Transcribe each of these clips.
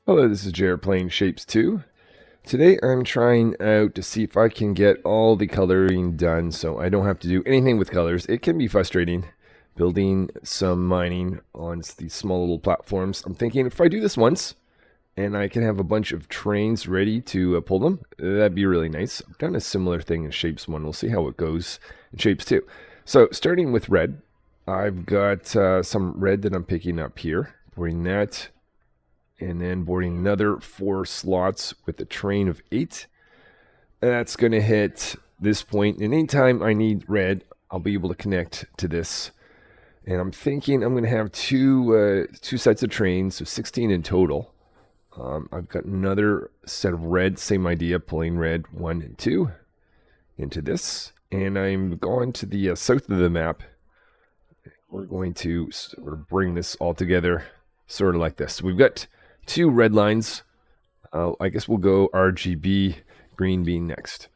Hello, this is Jared playing Shapes 2. Today I'm trying out to see if I can get all the coloring done so I don't have to do anything with colors. It can be frustrating building some mining on these small little platforms. I'm thinking if I do this once and I can have a bunch of trains ready to pull them, that'd be really nice. I've done a similar thing in Shapes 1. We'll see how it goes in Shapes 2. So starting with red, I've got some red that I'm picking up here. Boarding that. And then boarding another 4 slots with a train of 8. That's going to hit this point. And anytime I need red, I'll be able to connect to this. And I'm thinking I'm going to have two sets of trains, so 16 in total. I've got another set of red, same idea, pulling red 1 and 2 into this. And I'm going to the south of the map. We're going to sort of bring this all together sort of like this. So we've got 2 red lines. I guess we'll go RGB, green being next.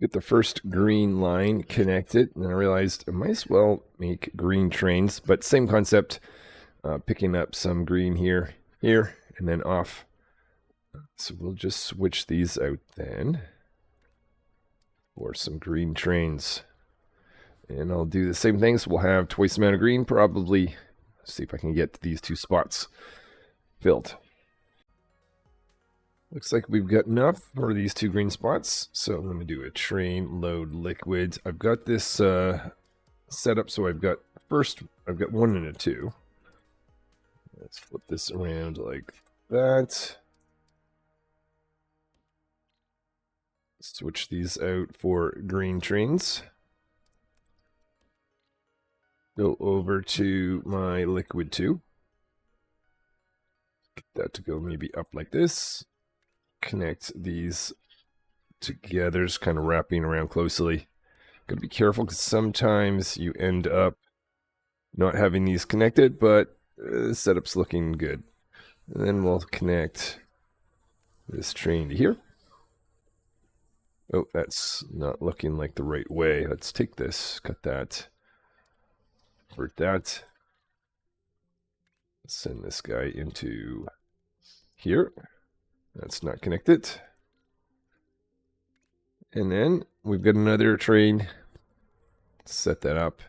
Get the first green line connected, and I realized I might as well make green trains, but same concept, picking up some green here, and then off. So we'll just switch these out then for some green trains. And I'll do the same thing, so we'll have twice the amount of green, probably. See if I can get these 2 spots filled. Looks like we've got enough for these 2 green spots. So I'm going to do a train load liquid. I've got this set up so I've got 1 and a 2. Let's flip this around like that. Switch these out for green trains. Go over to my liquid 2. Get that to go maybe up like this. Connect these together, just kind of wrapping around closely. Gotta be careful because sometimes you end up not having these connected, but the setup's looking good. And then we'll connect this train to here. Oh, that's not looking like the right way. Let's take this, cut that. Convert that. Send this guy into here. That's not connected. And then we've got another train. Set that up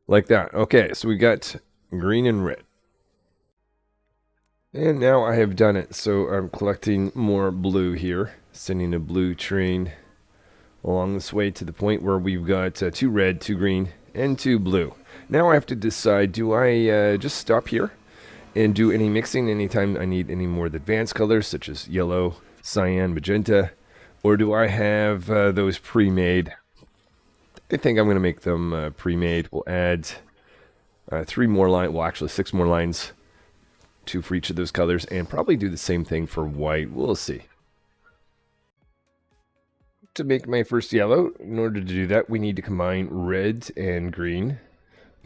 like that. Okay, so we got green and red. And now I have done it. So I'm collecting more blue here. Sending a blue train along this way to the point where we've got 2 red, 2 green, and 2 blue. Now I have to decide, do I just stop here and do any mixing anytime I need any more advanced colors such as yellow, cyan, magenta, or do I have those pre-made? I think I'm going to make them pre-made. We'll add 3 more lines, well actually 6 more lines, 2 for each of those colors, and probably do the same thing for white. We'll see. To make my first yellow, in order to do that, we need to combine red and green.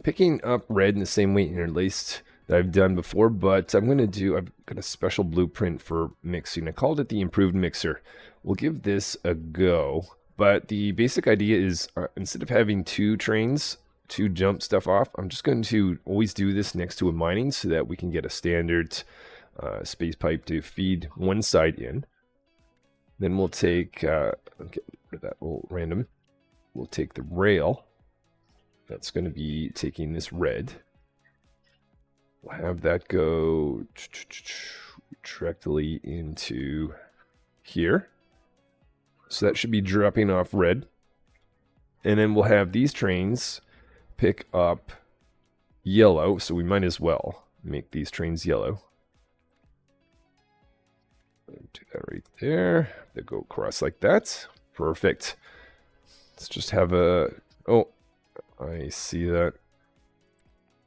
Picking up red in the same way interlaced that I've done before, but I've got a special blueprint for mixing. I called it the improved mixer. We'll give this a go, but the basic idea is instead of having 2 trains to jump stuff off, I'm just going to always do this next to a mining so that we can get a standard space pipe to feed one side in. Then we'll take, get rid of that little random. We'll take the rail. That's going to be taking this red. We'll have that go directly into here. So that should be dropping off red. And then we'll have these trains pick up yellow. So we might as well make these trains yellow. Do that right there. They go across like that. Perfect. Let's just have a... Oh, I see that.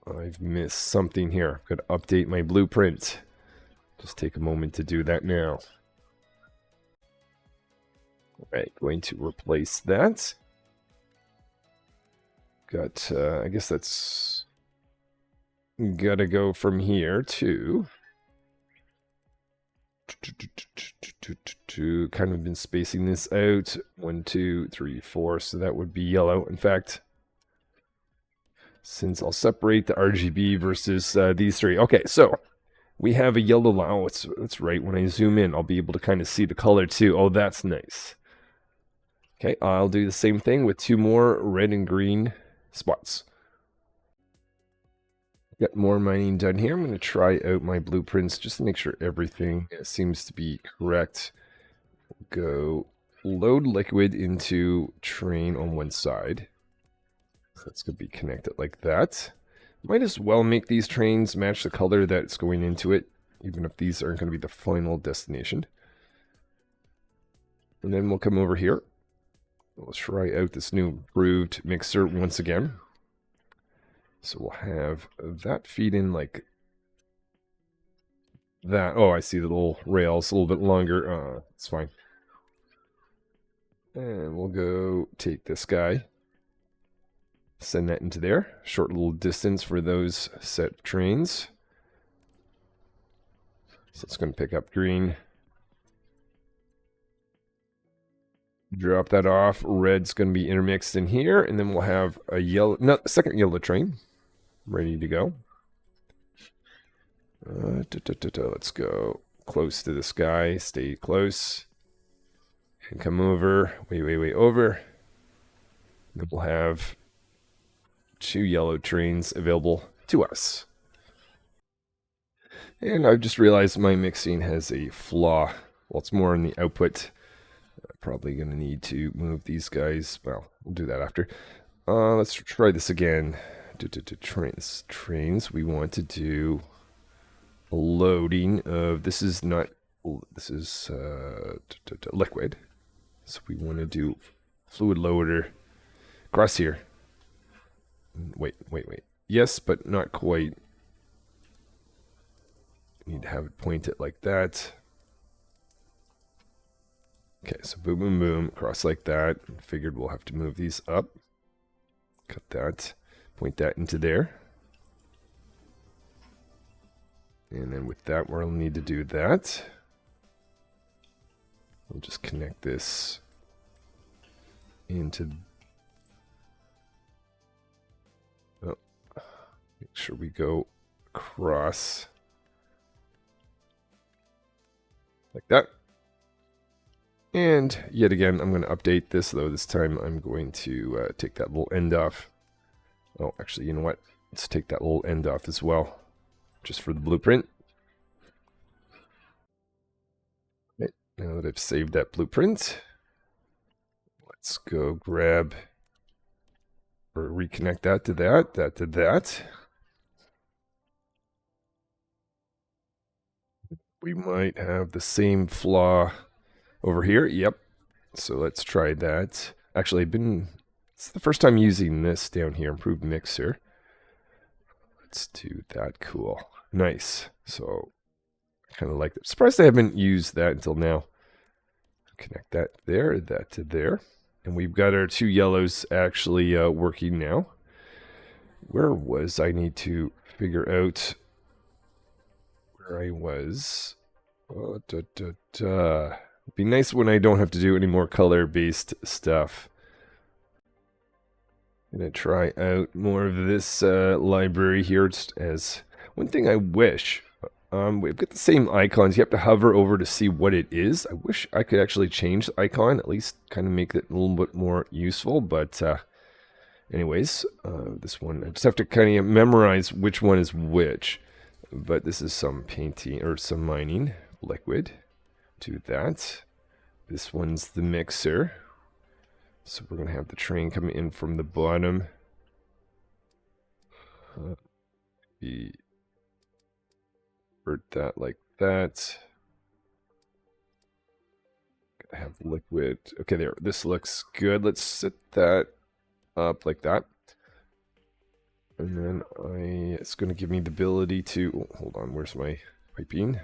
I've missed something here. I've got to update my blueprint. Just take a moment to do that now. Alright, going to replace that. Got, I guess that's... Gotta go from here to... Kind of been spacing this out. 1, 2, 3, 4. So that would be yellow. In fact, since I'll separate the RGB versus these 3. Okay, so we have a yellow line. Oh, that's right. When I zoom in, I'll be able to kind of see the color too. Oh, that's nice. Okay, I'll do the same thing with 2 more red and green spots. Got more mining done here. I'm going to try out my blueprints just to make sure everything seems to be correct. Go load liquid into train on one side. So that's going to be connected like that. Might as well make these trains match the color that's going into it, even if these aren't going to be the final destination. And then we'll come over here. We'll try out this new improved mixer once again. So we'll have that feed in like that. Oh, I see the little rails a little bit longer. It's fine. And we'll go take this guy. Send that into there. Short little distance for those set trains. So it's going to pick up green. Drop that off. Red's going to be intermixed in here. And then we'll have a yellow, no, second yellow train ready to go. Let's go close to this guy. Stay close. And come over. Way over. Then we'll have 2 yellow trains available to us. And I've just realized my mixing has a flaw. Well, it's more in the output. Probably going to need to move these guys. Well, we'll do that after. Let's try this again. Trains. We want to do a loading of, this is liquid. So we want to do fluid loader across here. Wait. Yes, but not quite. Need to have it pointed like that. Okay, so boom, across like that. Figured we'll have to move these up. Cut that. Point that into there. And then with that, we'll need to do that. We'll just connect this into... Oh, make sure we go across like that. And yet again, I'm going to update this, though this time I'm going to take that little end off. Oh, actually, you know what? Let's take that little end off as well, just for the blueprint. Okay, now that I've saved that blueprint, let's go grab or reconnect that to that to that. We might have the same flaw over here. Yep. So let's try that. Actually, it's the first time using this down here, improved mixer. Let's do that. Cool. Nice. So I kind of like that. Surprised I haven't used that until now. Connect that there, that to there. And we've got our 2 yellows actually working now. Where was I? Need to figure out where I was. It'd be nice when I don't have to do any more color-based stuff. I'm going to try out more of this library here. Just as one thing I wish, we've got the same icons. You have to hover over to see what it is. I wish I could actually change the icon, at least kind of make it a little bit more useful. But anyways, this one, I just have to kind of memorize which one is which. But this is some painting or some mining liquid. Do that. This one's the mixer. So we're going to have the train coming in from the bottom. Invert that like that. Gotta have liquid. Okay, there. This looks good. Let's set that up like that. And then it's going to give me the ability to... Oh, hold on, where's my piping?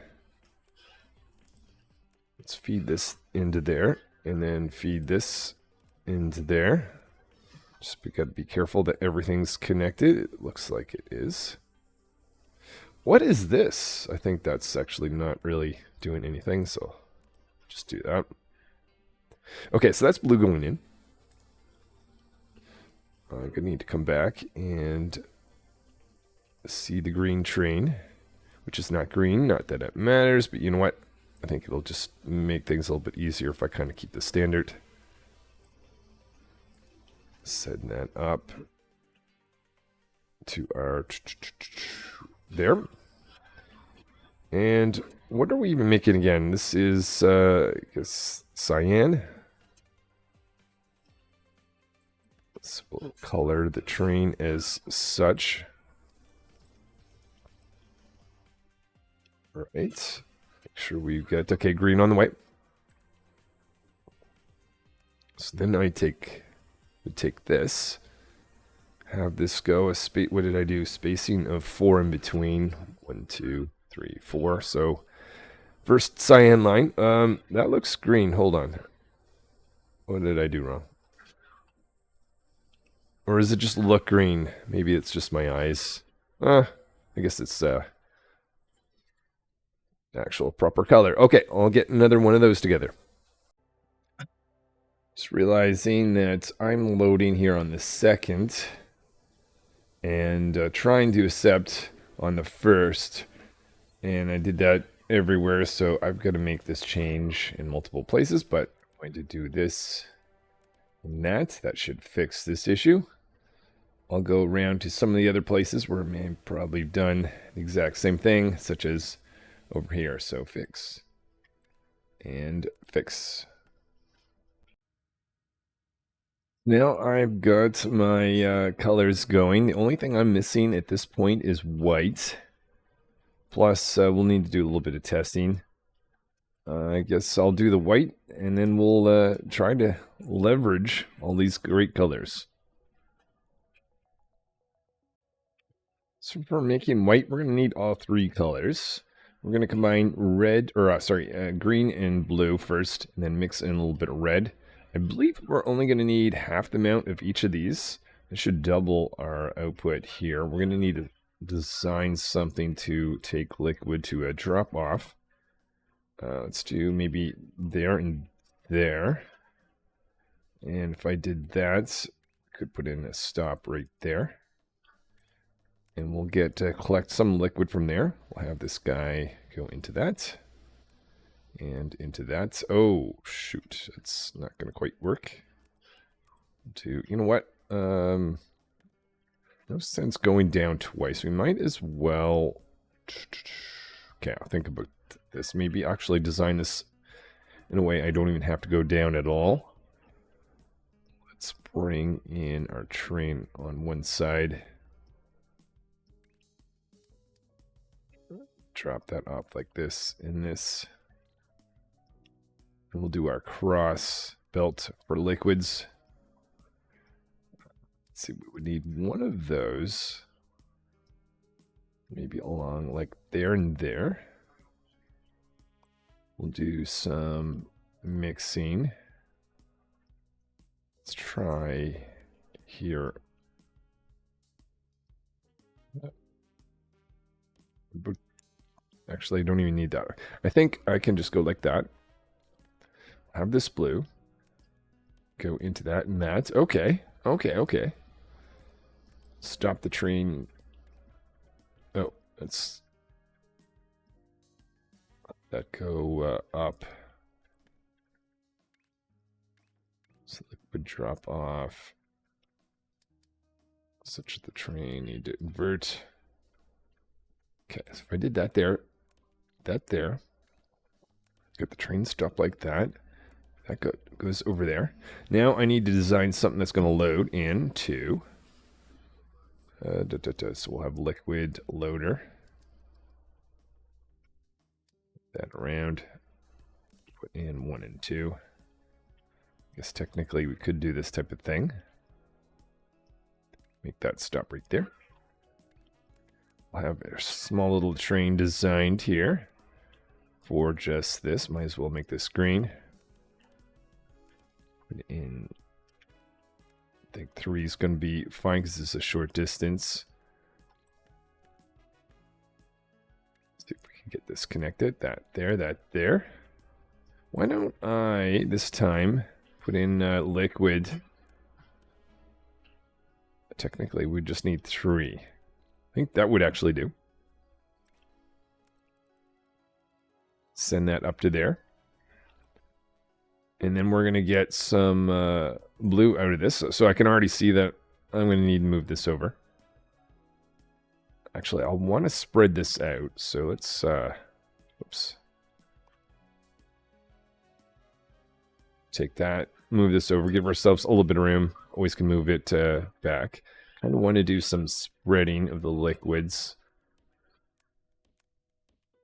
Let's feed this into there, and then feed this into there. Just got to be careful that everything's connected. It looks like it is. What is this? I think that's actually not really doing anything, so just do that. Okay, so that's blue going in. I'm going to need to come back and see the green train. which is not green. Not that it matters, but you know what? I think it'll just make things a little bit easier if I kind of keep the standard. Setting that up to our there. And what are we even making again? This is, I guess, cyan. So we'll color the train as such. All right. Make sure we've got, okay, green on the white. So then I take this, have this go a space. What did I do? Spacing of 4 in between. 1, 2, 3, 4. So first cyan line. That looks green. Hold on. What did I do wrong? Or does it just look green? Maybe it's just my eyes. I guess it's actual proper color. Okay, I'll get another one of those together. Just realizing that I'm loading here on the 2nd and trying to accept on the 1st, and I did that everywhere, so I've got to make this change in multiple places, but I'm going to do this and that should fix this issue. I'll go around to some of the other places where I may have probably done the exact same thing, such as over here. So fix and fix. Now I've got my colors going. The only thing I'm missing at this point is white. Plus, we'll need to do a little bit of testing. I guess I'll do the white, and then we'll try to leverage all these great colors. So for making white, we're going to need all 3 colors. We're going to combine green and blue first, and then mix in a little bit of red. I believe we're only going to need half the amount of each of these. It should double our output here. We're going to need to design something to take liquid to a drop off. Let's do maybe there and there. And if I did that, I could put in a stop right there. And we'll get collect some liquid from there. We'll have this guy go into that. And into that. Oh, shoot. That's not going to quite work. You know what? No sense going down twice. We might as well... Okay, I'll think about this. Maybe actually design this in a way I don't even have to go down at all. Let's bring in our train on one side. Drop that off like this in this. And we'll do our cross belt for liquids. Let's see, we would need one of those. Maybe along like there and there. We'll do some mixing. Let's try here. Actually, I don't even need that. I think I can just go like that. Have this blue. Go into that and that. Okay. Okay. Stop the train. Oh, let's let that go up. So liquid drop off. Such that the train need to invert. Okay, so if I did that there, get the train stop like that. That goes over there. Now I need to design something that's going to load into. So we'll have liquid loader. That around. Put in 1 and 2. I guess technically we could do this type of thing. Make that stop right there. I'll have a small little train designed here for just this. Might as well make this green. Put in, I think 3 is going to be fine because it's a short distance. Let's see if we can get this connected. That there. Why don't I, this time, put in liquid. Technically, we just need 3. I think that would actually do. Send that up to there. And then we're going to get some blue out of this. So I can already see that I'm going to need to move this over. Actually, I'll want to spread this out. So let's, oops. Take that, move this over, give ourselves a little bit of room. Always can move it back. Kind of want to do some spreading of the liquids.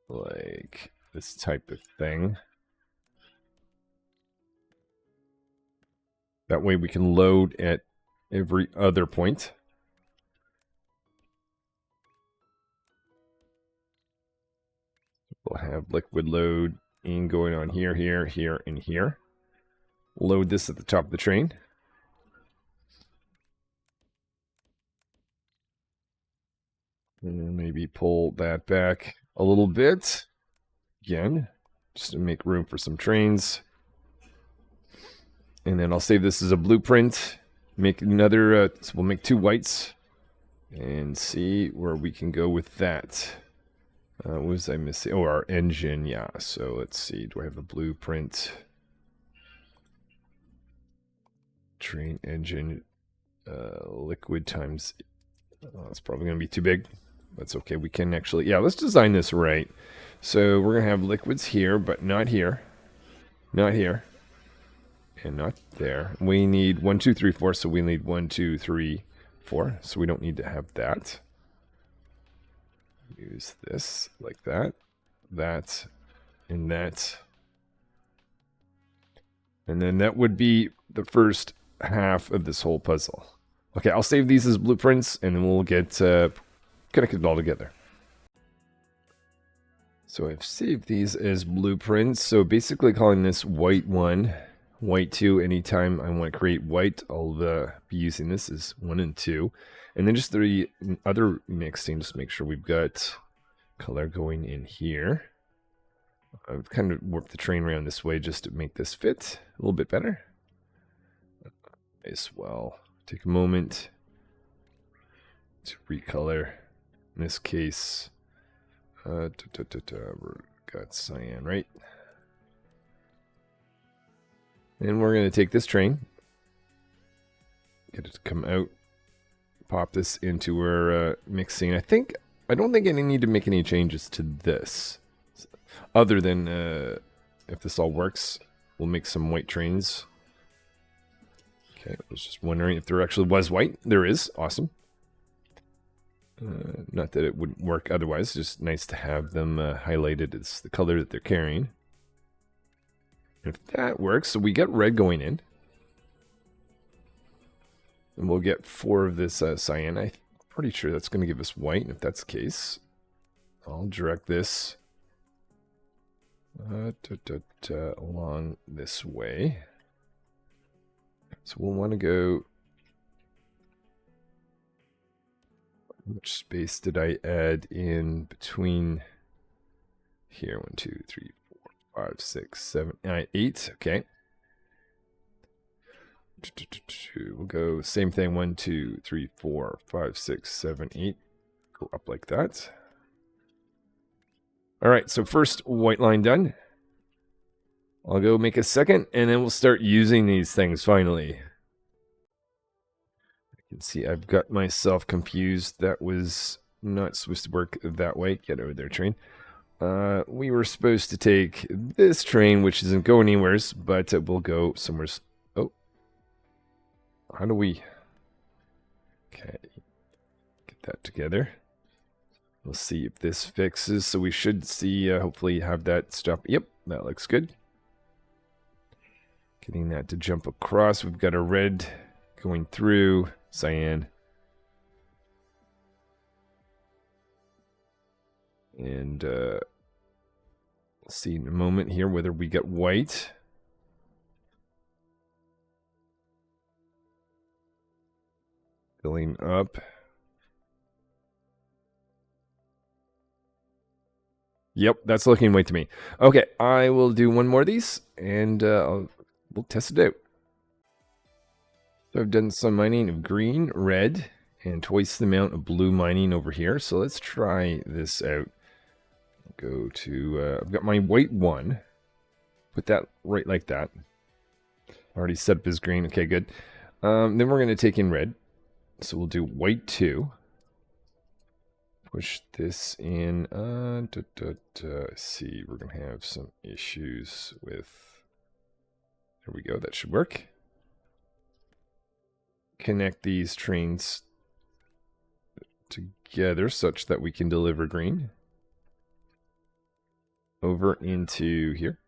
Like this type of thing. That way we can load at every other point. We'll have liquid load in going on here, here, here, and here. Load this at the top of the train. And maybe pull that back a little bit. Again, just to make room for some trains. And then I'll save this as a blueprint. Make another, so we'll make 2 whites. And see where we can go with that. What was I missing? Oh, our engine, yeah. So let's see, do I have a blueprint? Train engine, liquid times, it's probably going to be too big. That's okay, we can actually, yeah, let's design this right. So we're going to have liquids here, but not here. Not here. And not there. We need 1, 2, 3, 4, so we need 1, 2, 3, 4. So we don't need to have that. Use this like that, that, and that. And then that would be the first half of this whole puzzle. Okay, I'll save these as blueprints, and then we'll get connected all together. So I've saved these as blueprints. So basically calling this white 1, white 2. Anytime I want to create white, I'll be using this as 1 and 2. And then just the other mixing, just make sure we've got color going in here. I've kind of warped the train around this way just to make this fit a little bit better. As well, take a moment to recolor. In this case, we've got cyan, right? And we're going to take this train, get it to come out, pop this into our mixing. I don't think I need to make any changes to this, other than if this all works, we'll make some white trains. Okay, I was just wondering if there actually was white. There is. Awesome. Not that it wouldn't work otherwise. Just nice to have them highlighted as the color that they're carrying. If that works, so we get red going in. And we'll get 4 of this cyan. I'm pretty sure that's going to give us white. And if that's the case, I'll direct this along this way. So we'll want to go. How much space did I add in between here? 1, 2, 3, 4, 5, 6, 7, 8. Okay. We'll go same thing. 1, 2, 3, 4, 5, 6, 7, 8. Go up like that. All right. So first white line done. I'll go make a second, and then we'll start using these things finally. You can see I've got myself confused. That was not supposed to work that way. Get over there, train. We were supposed to take this train, which isn't going anywhere, but it will go somewhere. Oh. How do we... Okay. Get that together. We'll see if this fixes. So we should see, hopefully have that stop. Yep, that looks good. Getting that to jump across. We've got a red going through, cyan. And we'll see in a moment here whether we get white. Filling up. Yep, that's looking white to me. Okay, I will do one more of these, and we'll test it out. So I've done some mining of green, red, and twice the amount of blue mining over here. So let's try this out. go to, I've got my white 1. Put that right like that. Already set up as green. Okay, good. Then we're going to take in red. So we'll do white 2. Push this in. See, we're going to have some issues with... There we go. That should work. Connect these trains together such that we can deliver green over into here.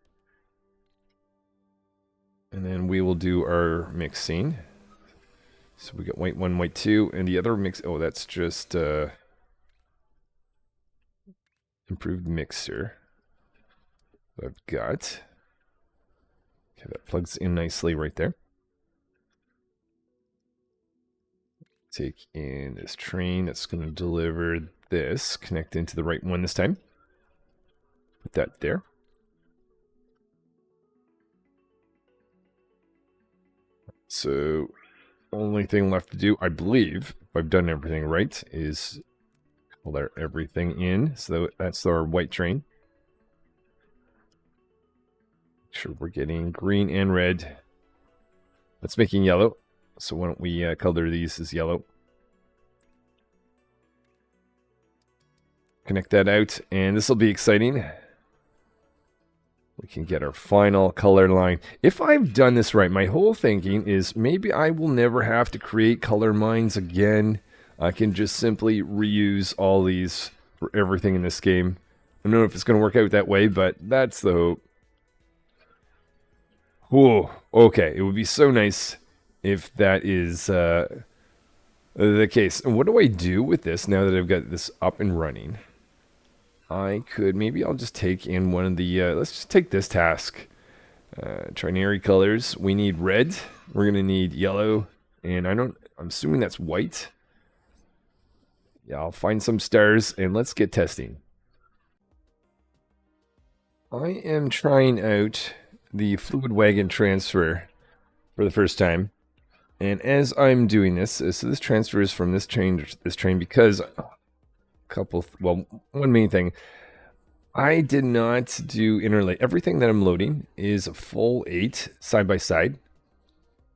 And then we will do our mixing. So we got white 1, white 2, and the other mix... Oh, that's just improved mixer. I've got... Okay, that plugs in nicely right there. Take in this train that's going to deliver this. Connect into the right one this time. Put that there. So, only thing left to do, I believe, if I've done everything right, is color everything in. So that's our white train. Make sure we're getting green and red. That's making yellow. So why don't we color these as yellow. Connect that out, and this will be exciting. We can get our final color line. If I've done this right, my whole thinking is maybe I will never have to create color lines again. I can just simply reuse all these for everything in this game. I don't know if it's going to work out that way, but that's the hope. Whoa, okay, it would be so nice if that is the case. And what do I do with this now that I've got this up and running? I could, maybe I'll just take in one of the, let's just take this task. Trinary colors, we need red, we're going to need yellow, and I'm assuming that's white. Yeah, I'll find some stars, and let's get testing. I am trying out the fluid wagon transfer for the first time. And as I'm doing this, so this transfers from this train to this train because one main thing, I did not do interlay. Everything that I'm loading is a full 8 side by side.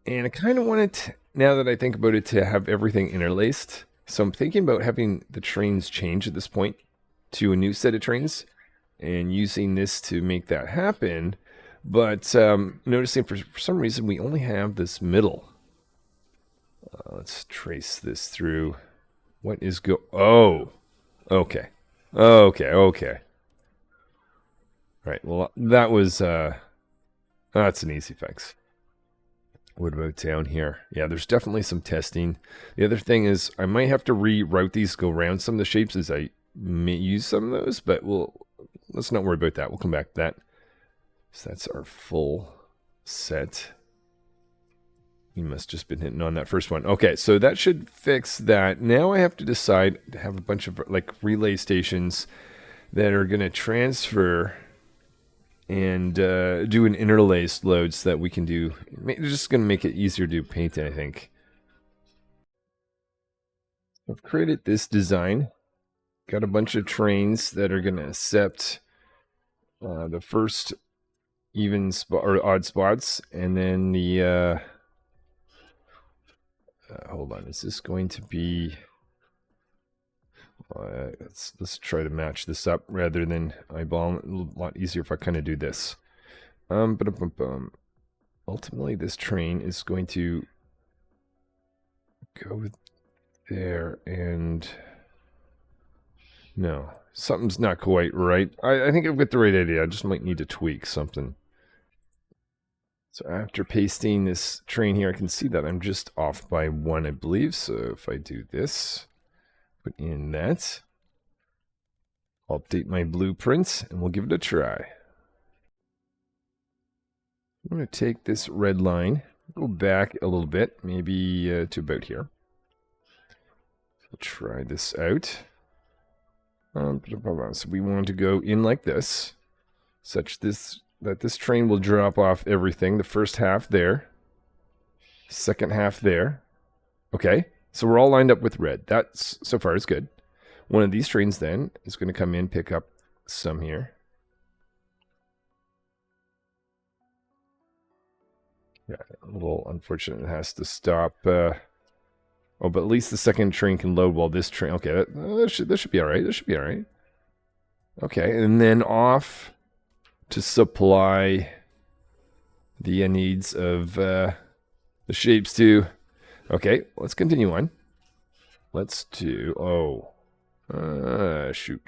And I kind of wanted, now that I think about it, to have everything interlaced. So I'm thinking about having the trains change at this point to a new set of trains and using this to make that happen. But noticing for some reason we only have this middle. Let's trace this through. What is Oh, okay. Okay. All right, well, that was, that's an easy fix. What about down here? Yeah, there's definitely some testing. The other thing is I might have to reroute these, go around some of the shapes as I may use some of those, but let's not worry about that. We'll come back to that. So that's our full set. You must just been hitting on that first one. Okay, so that should fix that. Now I have to decide to have a bunch of like relay stations that are going to transfer and do an interlaced load so that we can do... It's just going to make it easier to do painting, I think. I've created this design. Got a bunch of trains that are going to accept the first even spot or odd spots, and then the... hold on, is this going to be... let's try to match this up rather than eyeball. A lot easier if I kind of do this. Ultimately, this train is going to go there, and no, something's not quite right. I think I've got the right idea. I just might need to tweak something. So after pasting this train here, I can see that I'm just off by 1, I believe. So if I do this, put in that, I'll update my blueprint, and we'll give it a try. I'm going to take this red line, go back a little bit, maybe to about here. We'll try this out. So we want to go in like this, such that this train will drop off everything. The first half there, second half there. Okay, so we're all lined up with red. That's, so far, is good. One of these trains then is going to come in, pick up some here. Yeah, a little unfortunate it has to stop. Oh, but at least the second train can load while this train... Okay, that should be alright. That should be alright. Okay, and then off to supply the needs of the shapes too. Okay, let's continue on. Let's do... Oh. Shoot.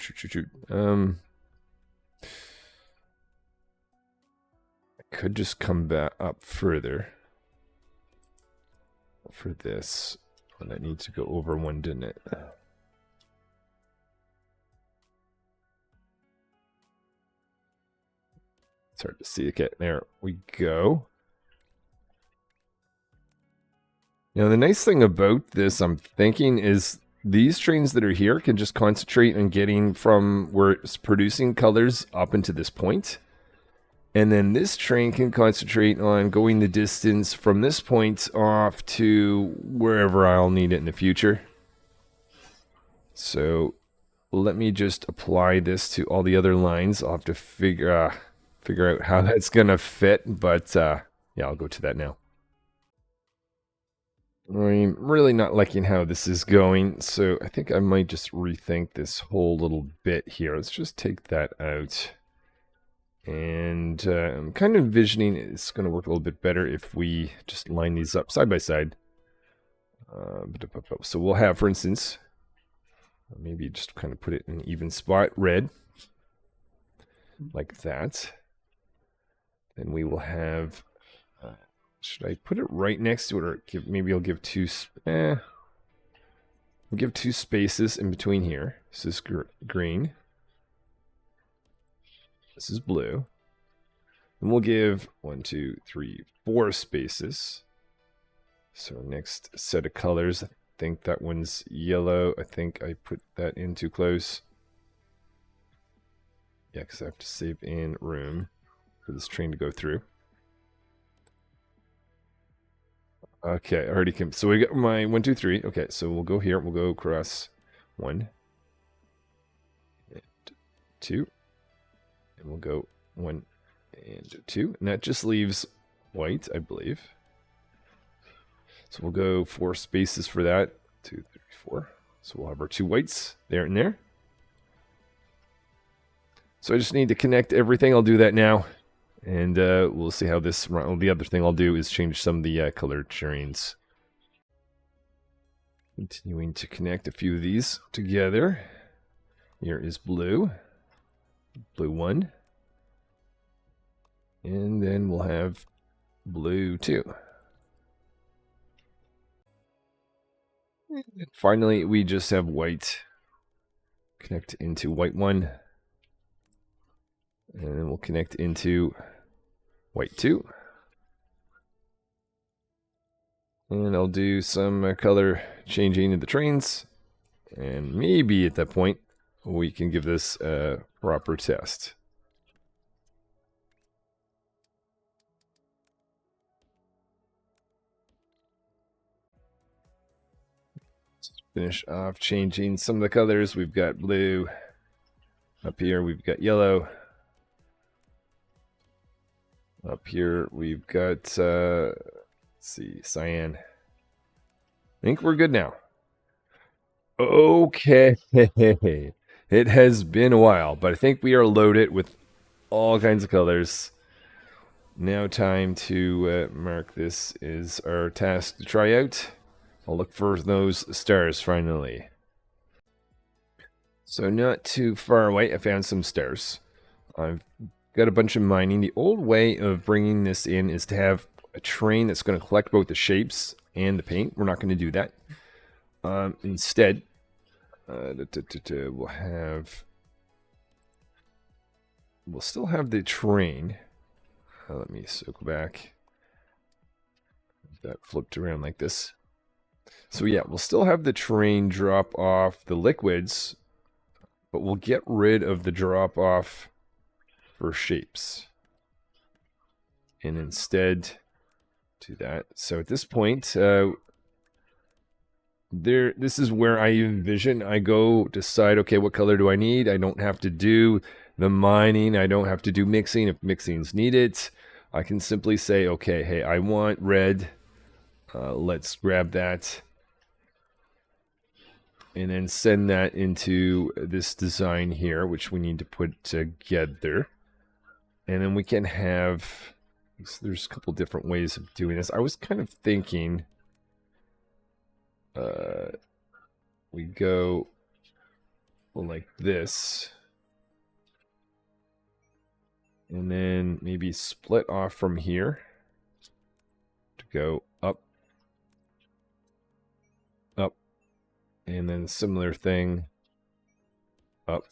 I could just come back up further for this. Oh, that needs to go over one, didn't it? It's hard to see. Okay, there we go. Now, the nice thing about this, I'm thinking, is these trains that are here can just concentrate on getting from where it's producing colors up into this point. And then this train can concentrate on going the distance from this point off to wherever I'll need it in the future. So let me just apply this to all the other lines. I'll have to figure out how that's going to fit. But yeah, I'll go to that now. I'm really not liking how this is going, so I think I might just rethink this whole little bit here. Let's just take that out. And I'm kind of envisioning it's going to work a little bit better if we just line these up side by side. So we'll have, for instance, maybe just kind of put it in an even spot, red, like that. Then we will have... should I put it right next to it, or maybe I'll give two... We'll give two spaces in between here. This is green. This is blue. And we'll give 1, 2, 3, 4 spaces. So next set of colors, I think that one's yellow. I think I put that in too close. Yeah, because I have to save in room for this train to go through. Okay, I already came. So we got my 1, 2, 3. Okay, so we'll go here. We'll go across 1 and 2. And we'll go 1 and 2. And that just leaves white, I believe. So we'll go 4 spaces for that. 2, 3, 4. So we'll have our 2 whites there and there. So I just need to connect everything. I'll do that now. And we'll see how this... Well, the other thing I'll do is change some of the color trains. Continuing to connect a few of these together. Here is blue. Blue 1. And then we'll have blue 2. And finally, we just have white. Connect into white 1. And then we'll connect into white 2. And I'll do some color changing of the trains. And maybe at that point, we can give this a proper test. Let's finish off changing some of the colors. We've got blue. Up here, we've got yellow. Up here, we've got, let's see, cyan. I think we're good now. Okay. It has been a while, but I think we are loaded with all kinds of colors. Now time to mark this as our task to try out. I'll look for those stars finally. So not too far away, I found some stars. I've got a bunch of mining. The old way of bringing this in is to have a train that's going to collect both the shapes and the paint. We're not going to do that. Instead, we'll still have the train. Let me circle back. That flipped around like this. So yeah, we'll still have the train drop off the liquids, but we'll get rid of the drop off for shapes. And instead do that. So at this point, this is where I envision I go decide, okay, what color do I need? I don't have to do the mining. I don't have to do mixing if mixing's needed. I can simply say, okay, hey, I want red. Let's grab that and then send that into this design here, which we need to put together. And then we can have, there's a couple different ways of doing this. I was kind of thinking we go like this. And then maybe split off from here to go up, up, and then similar thing, up,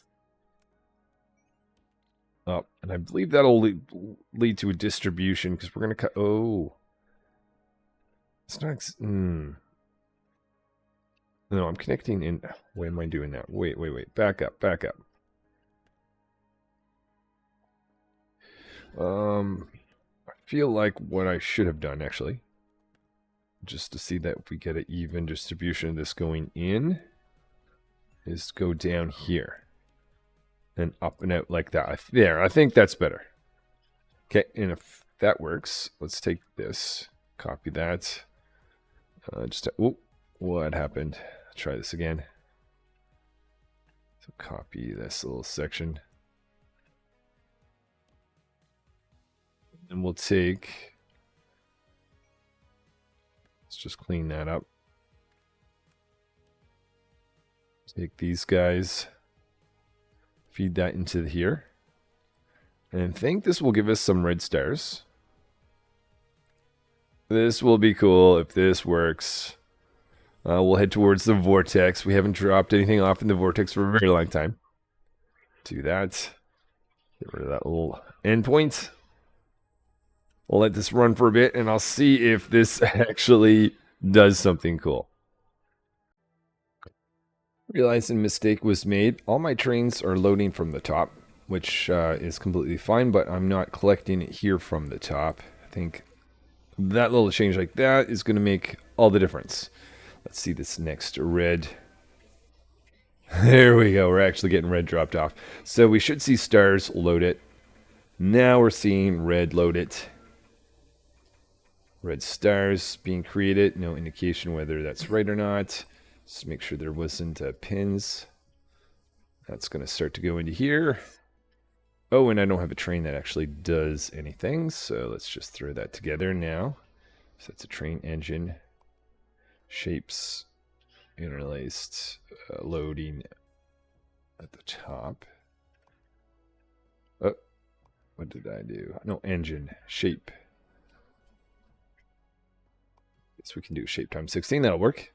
up. And I believe that'll lead to a distribution because we're going to cut, oh. It's not, No, I'm connecting in, why am I doing that? Wait, back up. I feel like what I should have done, actually, just to see that if we get an even distribution of this going in, is go down here. And up and out like that. There, I think that's better. Okay, and if that works, let's take this, copy that. Oh, what happened? Try this again. So copy this little section. And we'll take, let's just clean that up. Take these guys, feed that into here. And I think this will give us some red stars. This will be cool if this works. We'll head towards the vortex. We haven't dropped anything off in the vortex for a very long time. Do that. Get rid of that little endpoint. We'll let this run for a bit, and I'll see if this actually does something cool. Realized a mistake was made. All my trains are loading from the top, which is completely fine, but I'm not collecting it here from the top. I think that little change like that is going to make all the difference. Let's see this next red. There we go. We're actually getting red dropped off. So we should see stars load it. Now we're seeing red load it. Red stars being created. No indication whether that's right or not. Just make sure there wasn't pins. That's going to start to go into here. Oh, and I don't have a train that actually does anything. So let's just throw that together now. So that's a train engine. Shapes interlaced, loading at the top. Oh, what did I do? No, engine, shape. Guess we can do shape times 16, that'll work.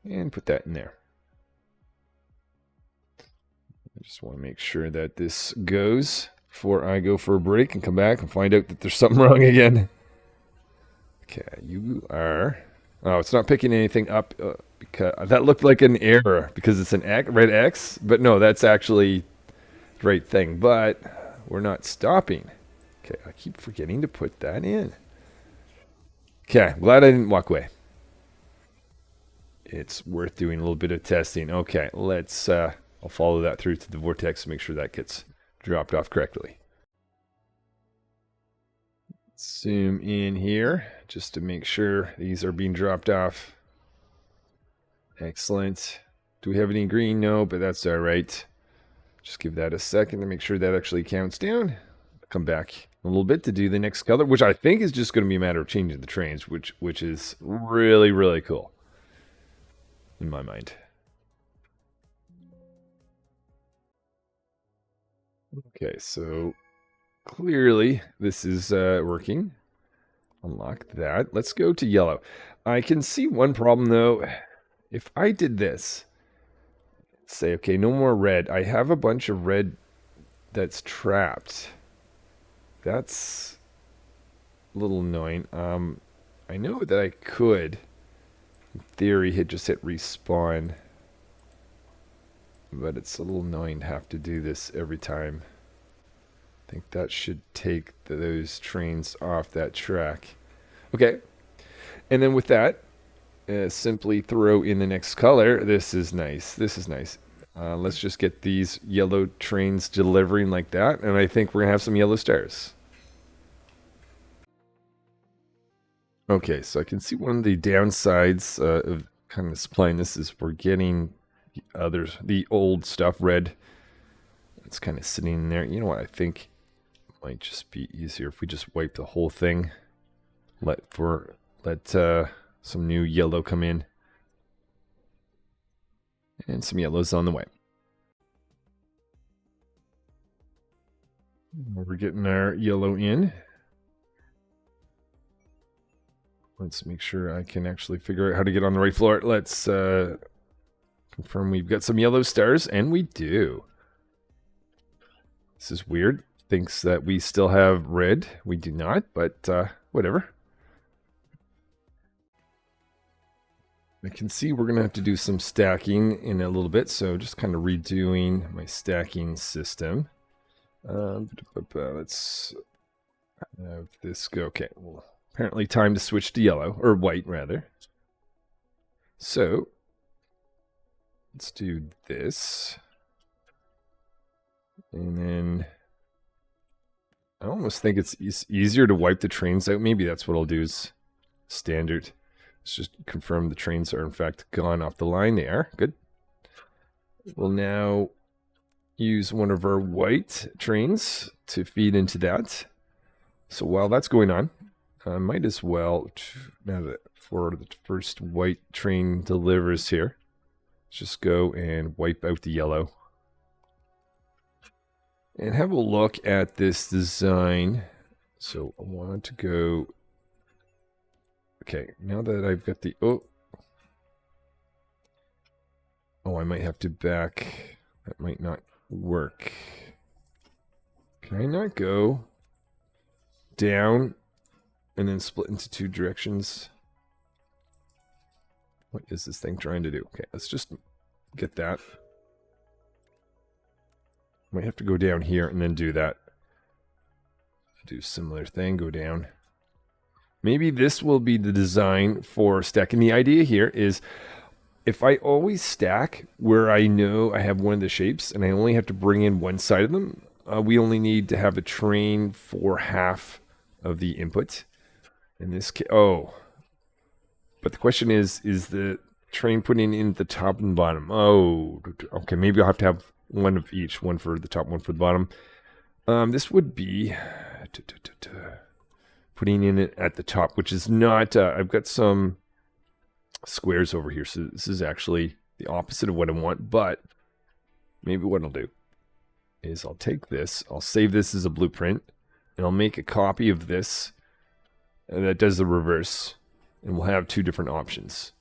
And put that in there. I just want to make sure that this goes before I go for a break and come back and find out that there's something wrong again. Okay, you are... Oh, it's not picking anything up because that looked like an error because it's an red X. But no, that's actually the right thing. But we're not stopping. Okay, I keep forgetting to put that in. Okay, glad I didn't walk away. It's worth doing a little bit of testing. Okay, let's... I'll follow that through to the vortex to make sure that gets dropped off correctly. Zoom in here just to make sure these are being dropped off. Excellent. Do we have any green? No, but that's all right. Just give that a second to make sure that actually counts down. Come back a little bit to do the next color, which I think is just going to be a matter of changing the trains, which is really, really cool in my mind. Okay, so clearly this is working. Unlock that. Let's go to yellow. I can see one problem though. If I did this, say, okay, no more red. I have a bunch of red that's trapped. That's a little annoying. I know that I could, in theory, just hit respawn. But it's a little annoying to have to do this every time. I think that should take those trains off that track. Okay. And then with that, simply throw in the next color. This is nice. This is nice. Let's just get these yellow trains delivering like that, and I think we're going to have some yellow stars. Okay, so I can see one of the downsides of kind of supplying this is we're getting the old stuff, red. It's kind of sitting in there. You know what? I think it might just be easier if we just wipe the whole thing. Let some new yellow come in. And some yellows on the way. We're getting our yellow in. Let's make sure I can actually figure out how to get on the right floor. Let's confirm we've got some yellow stars, and we do. This is weird. Thinks that we still have red. We do not, but whatever. I can see we're going to have to do some stacking in a little bit, so just kind of redoing my stacking system. Let's have this go. Okay, well, apparently time to switch to yellow, or white rather. So, let's do this. And then, I almost think it's easier to wipe the trains out. Maybe that's what I'll do is standard. Let's just confirm the trains are in fact gone off the line. They are. Good. We'll now use one of our white trains to feed into that. So while that's going on, I might as well, now that for the first white train delivers here, just go and wipe out the yellow. And have a look at this design. So I want to go... Okay, now that I've got the... Oh, I might have to back... That might not work. Can I not go down and then split into two directions? What is this thing trying to do? Okay, let's just get that. Might have to go down here and then do that. Do similar thing, go down. Maybe this will be the design for stacking. The idea here is if I always stack where I know I have one of the shapes and I only have to bring in one side of them, we only need to have a train for half of the input. In this case, but the question is the train putting in the top and bottom? Oh, okay, maybe I'll have to have one of each, one for the top, one for the bottom. This would be putting in it at the top, which is not, I've got some squares over here, so this is actually the opposite of what I want, but maybe what I'll do is I'll take this, I'll save this as a blueprint, and I'll make a copy of this that does the reverse, and we'll have two different options.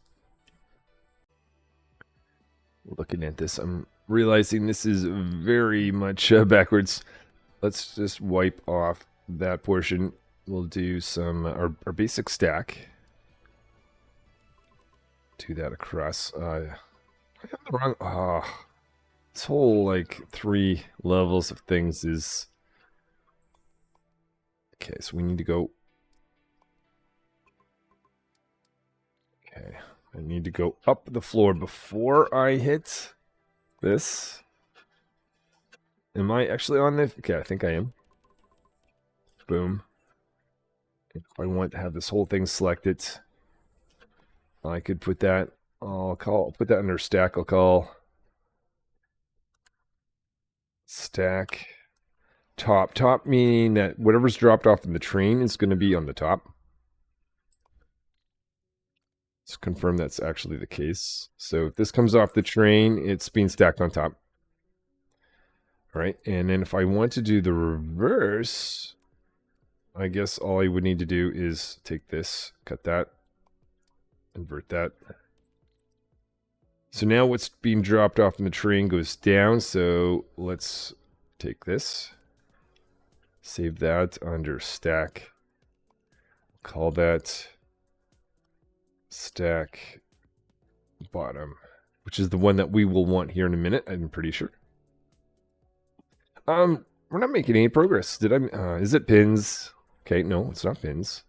Looking at this, I'm realizing this is very much backwards. Let's just wipe off that portion. We'll do some our basic stack. Do that across. I have the wrong. This whole like 3 levels of things is okay. So we need to go. Okay, I need to go up the floor before I hit this. Am I actually on this? Okay, I think I am. Boom. If I want to have this whole thing selected, I could put that, I'll put that under stack. I'll call stack top. Top meaning that whatever's dropped off in the train is going to be on the top. Let's confirm that's actually the case. So if this comes off the train, it's being stacked on top. All right, and then if I want to do the reverse, I guess all I would need to do is take this, cut that, invert that. So now what's being dropped off in the train goes down. So let's take this, save that under stack, call that stack bottom, which is the one that we will want here in a minute, I'm pretty sure. We're not making any progress. Did I? Is it pins? Okay, no, it's not pins.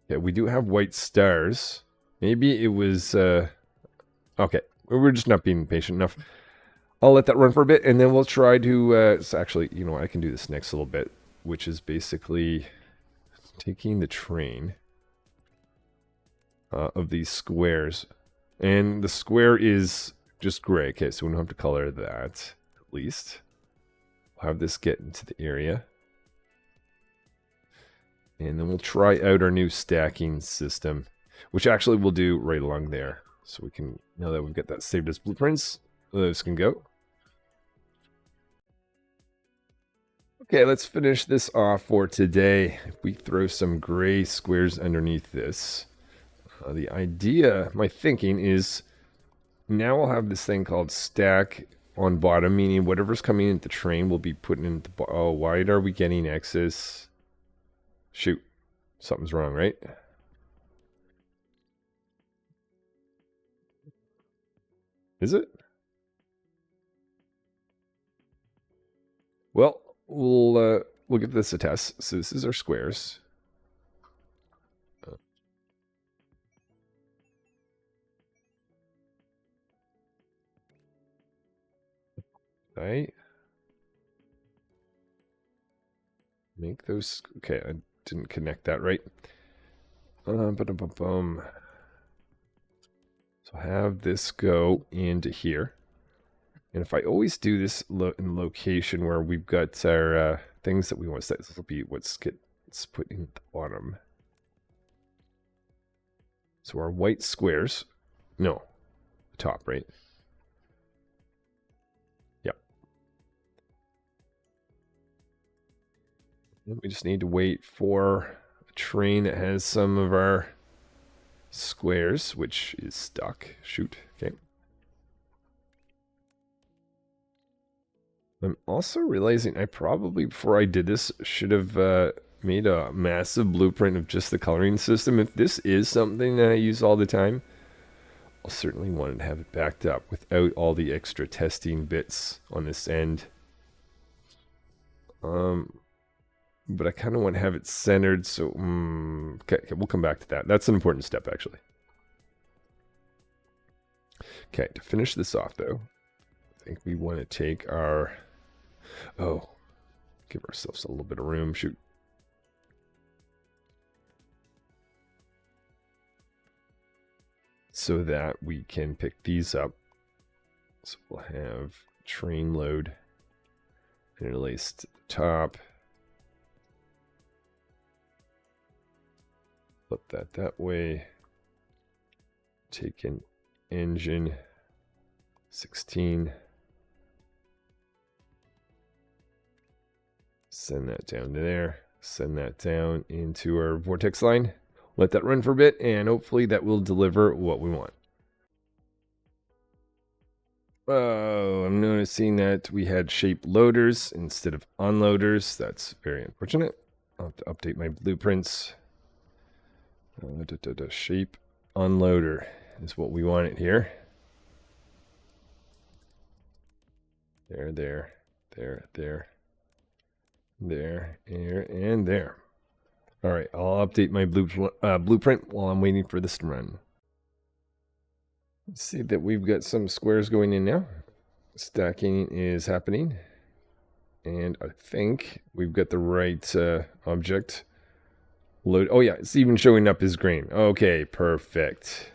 Yeah, we do have white stars. Maybe it was, okay. We're just not being patient enough. I'll let that run for a bit, and then we'll try to, so actually, you know what, I can do this next little bit, which is basically taking the train of these squares. And the square is just gray. Okay, so we don't have to color that, at least. We'll have this get into the area. And then we'll try out our new stacking system, which actually we'll do right along there. So we can, now that we've got that saved as blueprints, those can go. Okay, let's finish this off for today. If we throw some gray squares underneath this, the idea, my thinking is, now we'll have this thing called stack on bottom, meaning whatever's coming into the train will be put into the oh, why are we getting X's? Shoot, something's wrong, right? Is it? Well, we'll give this a test. So this is our squares. Right? Make those. Okay, I didn't connect that right. Boom. So have this go into here. And if I always do this in location where we've got our things that we want to set, this will be what's gets put in the bottom. So our white squares, no, the top, right? Yep. We just need to wait for a train that has some of our squares, which is stuck. Shoot. Okay. I'm also realizing I probably, before I did this, should have made a massive blueprint of just the coloring system. If this is something that I use all the time, I'll certainly want to have it backed up without all the extra testing bits on this end. But I kind of want to have it centered, so okay, we'll come back to that. That's an important step, actually. Okay, to finish this off, though, I think we want to take our... Oh, give ourselves a little bit of room. Shoot. So that we can pick these up. So we'll have train load interlaced to the top. Flip that way. Take an engine 16. Send that down to there. Send that down into our vortex line. Let that run for a bit, and hopefully that will deliver what we want. Oh, I'm noticing that we had shape loaders instead of unloaders. That's very unfortunate. I'll have to update my blueprints. Shape unloader is what we want it here. There, and there. All right, I'll update my blueprint while I'm waiting for this to run. Let's see that we've got some squares going in now. Stacking is happening. And I think we've got the right object. Load. Oh yeah, it's even showing up as green. Okay, perfect.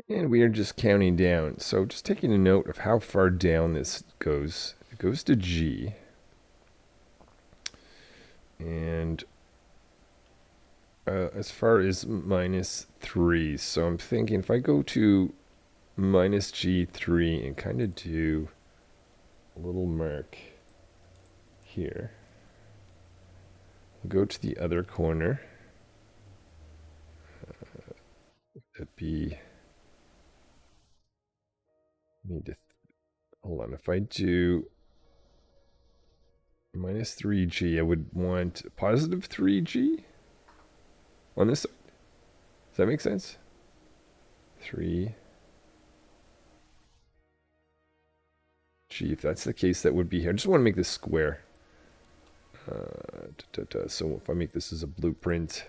And we are just counting down. So just taking a note of how far down this goes. It goes to G. And as far as -3. So I'm thinking if I go to -G3 and kind of do a little mark here. Go to the other corner. That'd be... Need to... Hold on. If I do -3G, I would want +3G on this side. Does that make sense? 3G. If that's the case, that would be here. I just want to make this square. So if I make this as a blueprint,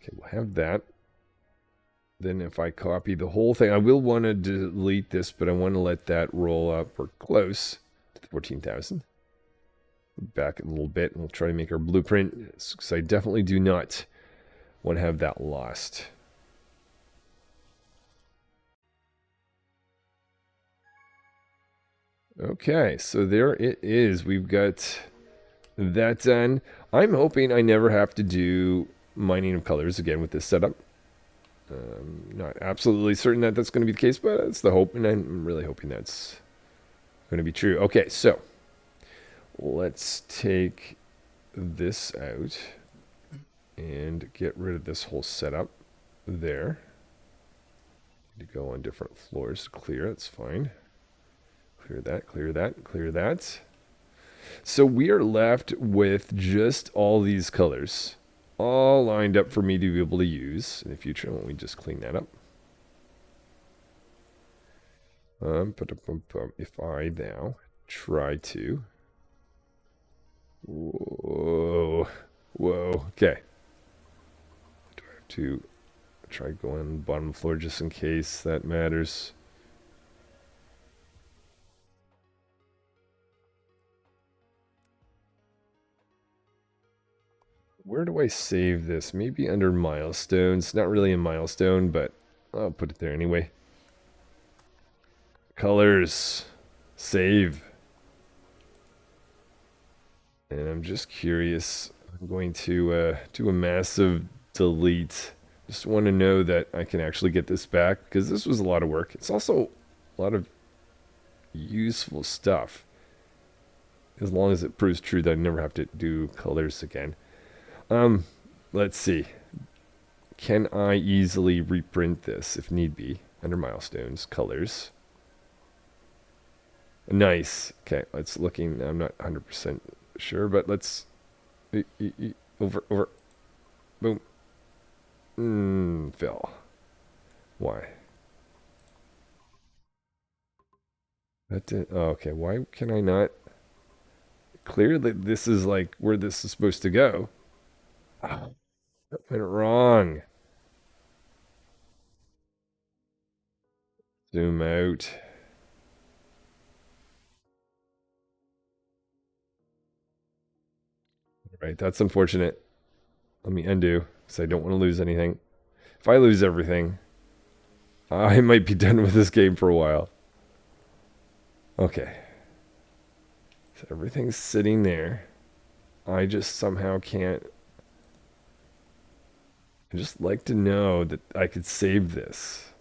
okay, we'll have that. Then if I copy the whole thing, I will want to delete this, but I want to let that roll up. We're close to the 14,000. Back a little bit, and we'll try to make our blueprint, because I definitely do not want to have that lost. Okay, so there it is. We've got that done. I'm hoping I never have to do mining of colors again with this setup. Not absolutely certain that that's going to be the case, but that's the hope, and I'm really hoping that's going to be true. Okay, so let's take this out and get rid of this whole setup there. To go on different floors to clear, that's fine. Clear that, clear that, clear that. So we are left with just all these colors, all lined up for me to be able to use in the future. Let me just clean that up. If I now try to... Whoa. Whoa. Okay. Do I have to try going on the bottom floor just in case that matters? Where do I save this? Maybe under milestones. Not really a milestone, but I'll put it there anyway. Colors. Save. And I'm just curious. I'm going to do a massive delete. Just want to know that I can actually get this back, because this was a lot of work. It's also a lot of useful stuff, as long as it proves true that I never have to do colors again. Let's see. Can I easily reprint this if need be? Under milestones, colors. Nice. Okay, let's looking. I'm not 100% sure, but let's over. Boom. Fill. Why? That did. Oh, okay. Why can I not? Clearly, this is like where this is supposed to go. Oh, that went wrong. Zoom out. Right, that's unfortunate. Let me undo, because I don't want to lose anything. If I lose everything, I might be done with this game for a while. Okay. So everything's sitting there. I just somehow can't... I just like to know that I could save this.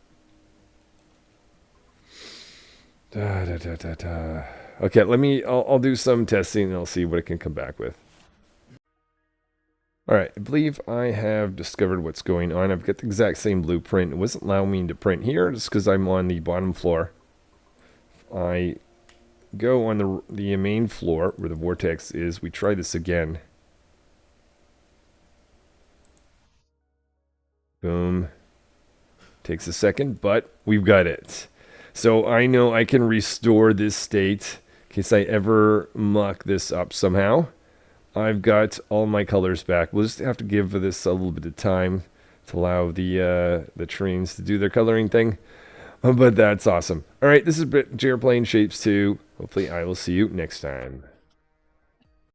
Okay, I'll do some testing and I'll see what it can come back with. Alright, I believe I have discovered what's going on. I've got the exact same blueprint. It wasn't allowing me to print here just because I'm on the bottom floor. If I go on the main floor where the vortex is, we try this again. Boom. Takes a second, but we've got it. So I know I can restore this state in case I ever muck this up somehow. I've got all my colors back. We'll just have to give this a little bit of time to allow the trains to do their coloring thing. But that's awesome. All right, this is JR playing Shapes 2. Hopefully I will see you next time.